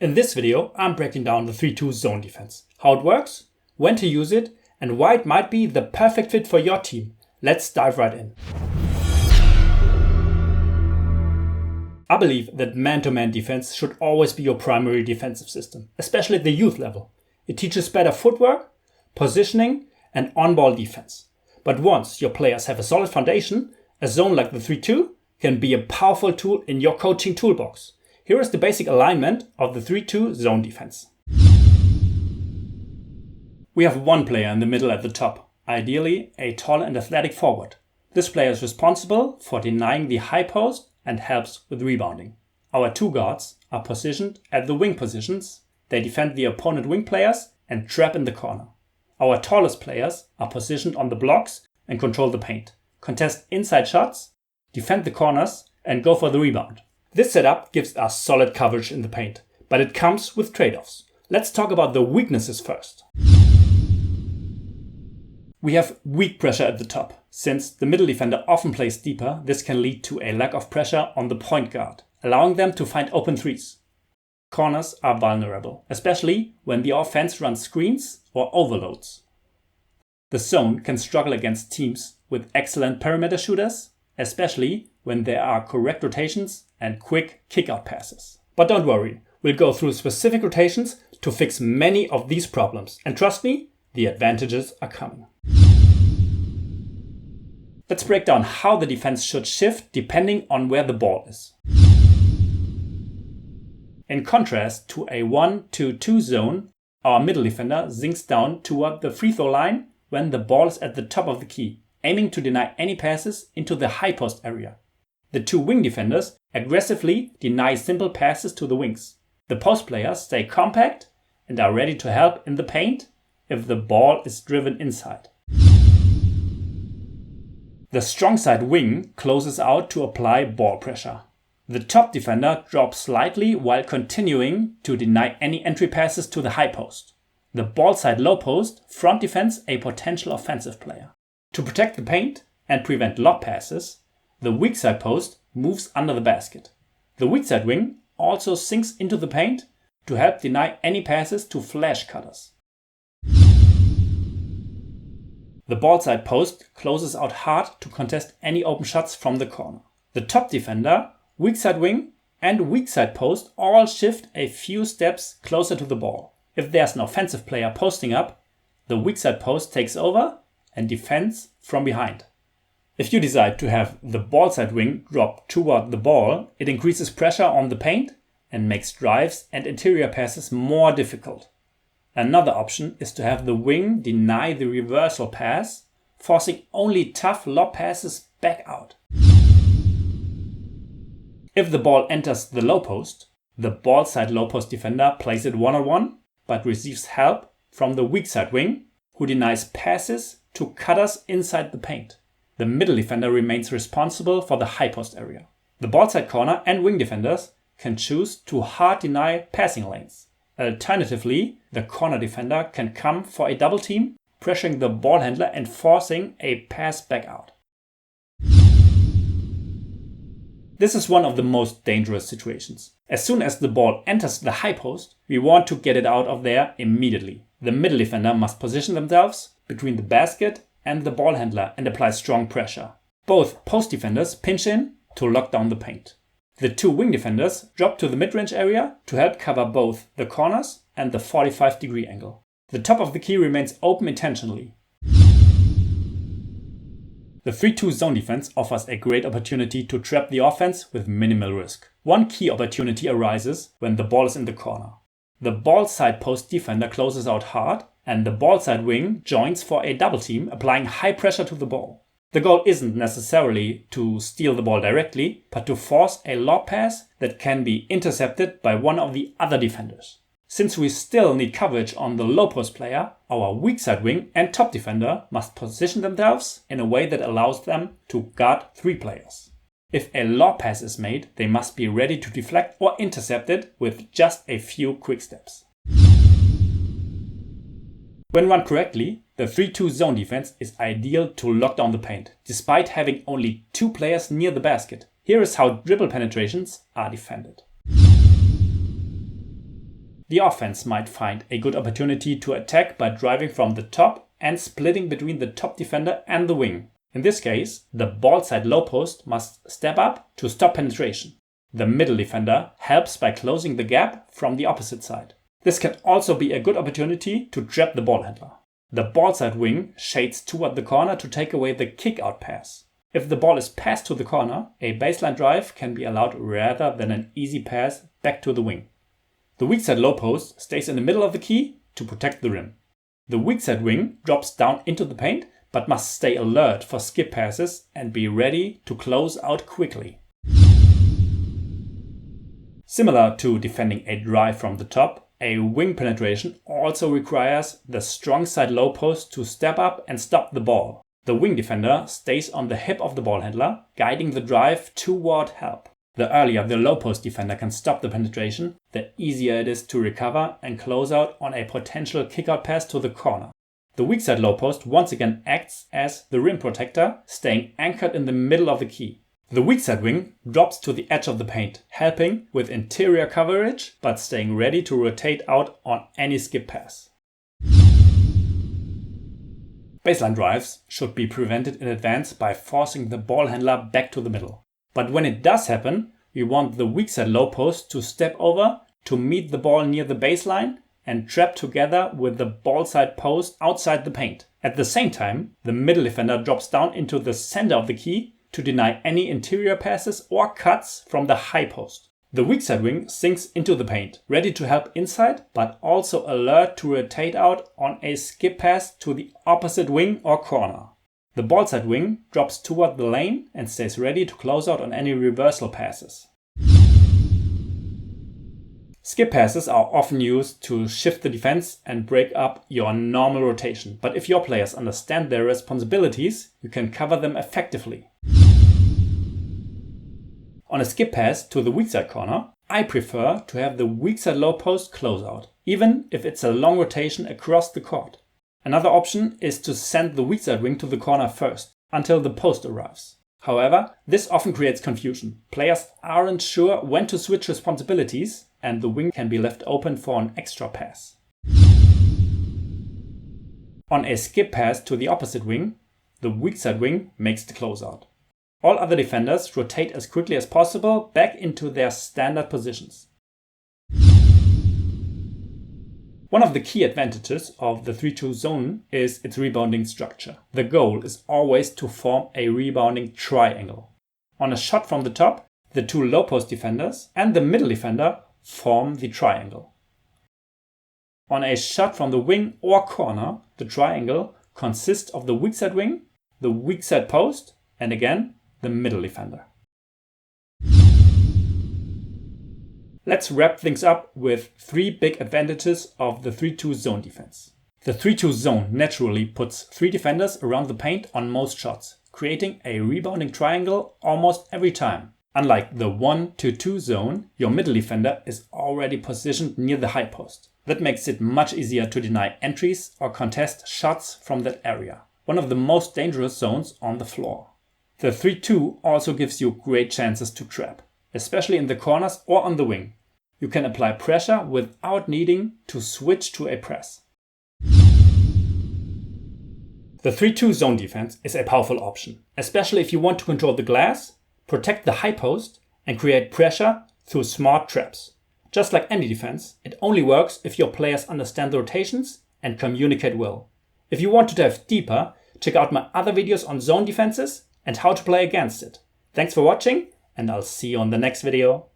In this video, I'm breaking down the 3-2 zone defense, how it works, when to use it, and why it might be the perfect fit for your team. Let's dive right in. I believe that man-to-man defense should always be your primary defensive system, especially at the youth level. It teaches better footwork, positioning, and on-ball defense. But once your players have a solid foundation, a zone like the 3-2 can be a powerful tool in your coaching toolbox. Here is the basic alignment of the 3-2 zone defense. We have one player in the middle at the top, ideally a tall and athletic forward. This player is responsible for denying the high post and helps with rebounding. Our two guards are positioned at the wing positions. They defend the opponent wing players and trap in the corner. Our tallest players are positioned on the blocks and control the paint, contest inside shots, defend the corners, and go for the rebound. This setup gives us solid coverage in the paint, but it comes with trade-offs. Let's talk about the weaknesses first. We have weak pressure at the top. Since the middle defender often plays deeper, this can lead to a lack of pressure on the point guard, allowing them to find open threes. Corners are vulnerable, especially when the offense runs screens or overloads. The zone can struggle against teams with excellent perimeter shooters, especially when there are correct rotations and quick kick-out passes. But don't worry, we'll go through specific rotations to fix many of these problems. And trust me, the advantages are coming. Let's break down how the defense should shift depending on where the ball is. In contrast to a 1-2 zone, our middle defender zincs down toward the free throw line when the ball is at the top of the key, aiming to deny any passes into the high post area. The two wing defenders aggressively deny simple passes to the wings. The post players stay compact and are ready to help in the paint if the ball is driven inside. The strong side wing closes out to apply ball pressure. The top defender drops slightly while continuing to deny any entry passes to the high post. The ball side low post front defends a potential offensive player. To protect the paint and prevent lob passes, the weak side post moves under the basket. The weak side wing also sinks into the paint to help deny any passes to flash cutters. The ball side post closes out hard to contest any open shots from the corner. The top defender, weak side wing, and weak side post all shift a few steps closer to the ball. If there's an offensive player posting up, the weak side post takes over and defends from behind. If you decide to have the ball side wing drop toward the ball, it increases pressure on the paint and makes drives and interior passes more difficult. Another option is to have the wing deny the reversal pass, forcing only tough lob passes back out. If the ball enters the low post, the ball side low post defender plays it one-on-one, but receives help from the weak side wing, who denies passes to cutters inside the paint. The middle defender remains responsible for the high post area. The ball side corner and wing defenders can choose to hard deny passing lanes. Alternatively, the corner defender can come for a double team, pressuring the ball handler and forcing a pass back out. This is one of the most dangerous situations. As soon as the ball enters the high post, we want to get it out of there immediately. The middle defender must position themselves between the basket and the ball handler and apply strong pressure. Both post defenders pinch in to lock down the paint. The two wing defenders drop to the mid-range area to help cover both the corners and the 45-degree angle. The top of the key remains open intentionally. The 3-2 zone defense offers a great opportunity to trap the offense with minimal risk. One key opportunity arises when the ball is in the corner. The ball side post defender closes out hard and the ball side wing joins for a double team, applying high pressure to the ball. The goal isn't necessarily to steal the ball directly, but to force a lob pass that can be intercepted by one of the other defenders. Since we still need coverage on the low post player, our weak side wing and top defender must position themselves in a way that allows them to guard three players. If a lob pass is made, they must be ready to deflect or intercept it with just a few quick steps. When run correctly, the 3-2 zone defense is ideal to lock down the paint, despite having only two players near the basket. Here is how dribble penetrations are defended. the offense might find a good opportunity to attack by driving from the top and splitting between the top defender and the wing. In this case, the ball side low post must step up to stop penetration. The middle defender helps by closing the gap from the opposite side. This can also be a good opportunity to trap the ball handler. The ball side wing shades toward the corner to take away the kick-out pass. If the ball is passed to the corner, a baseline drive can be allowed rather than an easy pass back to the wing. The weak side low post stays in the middle of the key to protect the rim. The weak side wing drops down into the paint but must stay alert for skip passes and be ready to close out quickly. Similar to defending a drive from the top, a wing penetration also requires the strong side low post to step up and stop the ball. The wing defender stays on the hip of the ball handler, guiding the drive toward help. The earlier the low post defender can stop the penetration, the easier it is to recover and close out on a potential kick-out pass to the corner. The weak side low post once again acts as the rim protector, staying anchored in the middle of the key. The weak side wing drops to the edge of the paint, helping with interior coverage but staying ready to rotate out on any skip pass. Baseline drives should be prevented in advance by forcing the ball handler back to the middle. But when it does happen, we want the weak side low post to step over to meet the ball near the baseline and trap together with the ball side post outside the paint. At the same time, the middle defender drops down into the center of the key to deny any interior passes or cuts from the high post. The weak side wing sinks into the paint, ready to help inside, but also alert to rotate out on a skip pass to the opposite wing or corner. The ball side wing drops toward the lane and stays ready to close out on any reversal passes. Skip passes are often used to shift the defense and break up your normal rotation, but if your players understand their responsibilities, you can cover them effectively. On a skip pass to the weak side corner, I prefer to have the weak side low post close out, even if it's a long rotation across the court. Another option is to send the weak side wing to the corner first, until the post arrives. However, this often creates confusion. Players aren't sure when to switch responsibilities, and the wing can be left open for an extra pass. On a skip pass to the opposite wing, the weak side wing makes the closeout. All other defenders rotate as quickly as possible back into their standard positions. One of the key advantages of the 3-2 zone is its rebounding structure. The goal is always to form a rebounding triangle. On a shot from the top, the two low post defenders and the middle defender form the triangle. On a shot from the wing or corner, the triangle consists of the weak side wing, the weak side post, and again, the middle defender. Let's wrap things up with 3 big advantages of the 3-2 zone defense. The 3-2 zone naturally puts 3 defenders around the paint on most shots, creating a rebounding triangle almost every time. Unlike the 1-2 zone, your middle defender is already positioned near the high post. That makes it much easier to deny entries or contest shots from that area, one of the most dangerous zones on the floor. The 3-2 also gives you great chances to trap, especially in the corners or on the wing. You can apply pressure without needing to switch to a press. The 3-2 zone defense is a powerful option, especially if you want to control the glass, protect the high post, and create pressure through smart traps. Just like any defense, it only works if your players understand the rotations and communicate well. If you want to dive deeper, check out my other videos on zone defenses and how to play against it. Thanks for watching, and I'll see you on the next video.